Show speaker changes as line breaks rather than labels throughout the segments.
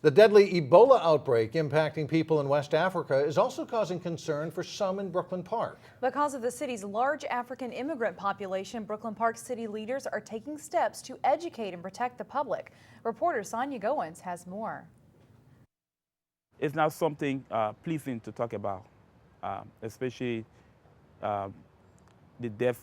The deadly Ebola outbreak impacting people in West Africa is also causing concern for some in Brooklyn Park.
Because of the city's large African immigrant population, Brooklyn Park city leaders are taking steps to educate and protect the public. Reporter Sonia Goins has more.
It's not something pleasing to talk about, especially the death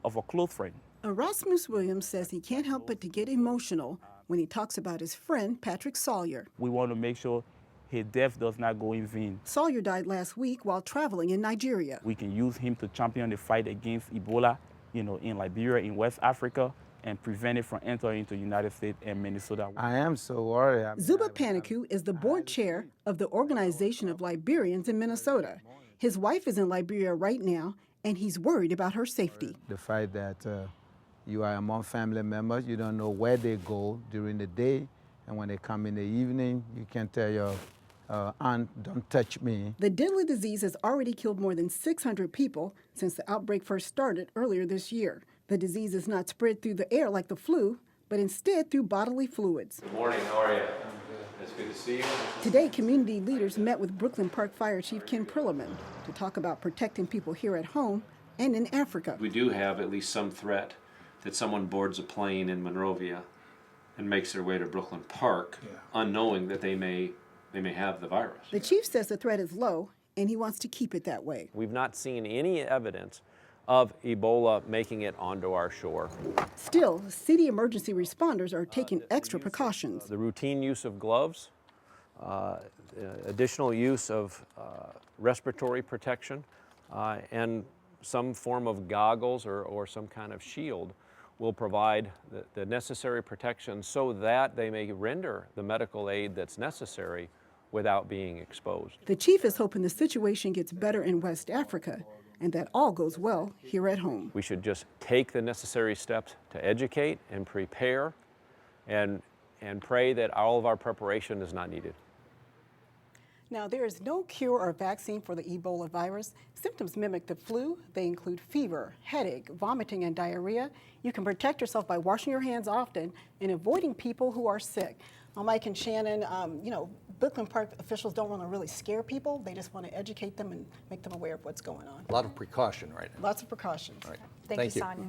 of a close friend.
Erasmus Williams says he can't help but to get emotional when he talks about his friend, Patrick Sawyer.
We want to make sure his death does not go in vain.
Sawyer died last week while traveling in Nigeria.
We can use him to champion the fight against Ebola, in Liberia, in West Africa, and prevent it from entering into the United States and Minnesota.
I am so worried.
Zuba Paniku is the board chair of the Organization of Liberians in Minnesota. His wife is in Liberia right now, and he's worried about her safety.
The fact that you are among family members, you don't know where they go during the day, and when they come in the evening, you can tell your aunt, don't touch me.
The deadly disease has already killed more than 600 people since the outbreak first started earlier this year. The disease is not spread through the air like the flu, but instead through bodily fluids.
Good morning, how are you? It's good to see you.
Today, community leaders met with Brooklyn Park Fire Chief Ken Perlman to talk about protecting people here at home and in Africa.
We do have at least some threat that someone boards a plane in Monrovia and makes their way to Brooklyn Park, unknowing that they may have the virus.
The chief says the threat is low, and he wants to keep it that way.
We've not seen any evidence of Ebola making it onto our shore.
Still, city emergency responders are taking extra precautions.
The routine use of gloves, additional use of respiratory protection, and some form of goggles or some kind of shield will provide the necessary protection so that they may render the medical aid that's necessary without being exposed.
The chief is hoping the situation gets better in West Africa and that all goes well here at home.
We should just take the necessary steps to educate and prepare and pray that all of our preparation is not needed.
Now, there is no cure or vaccine for the Ebola virus. Symptoms mimic the flu. They include fever, headache, vomiting, and diarrhea. You can protect yourself by washing your hands often and avoiding people who are sick. Mike and Shannon, Brooklyn Park officials don't want to really scare people. They just want to educate them and make them aware of what's going on.
A lot of precaution right now.
Lots of precautions.
Right.
Thank you, Sonia.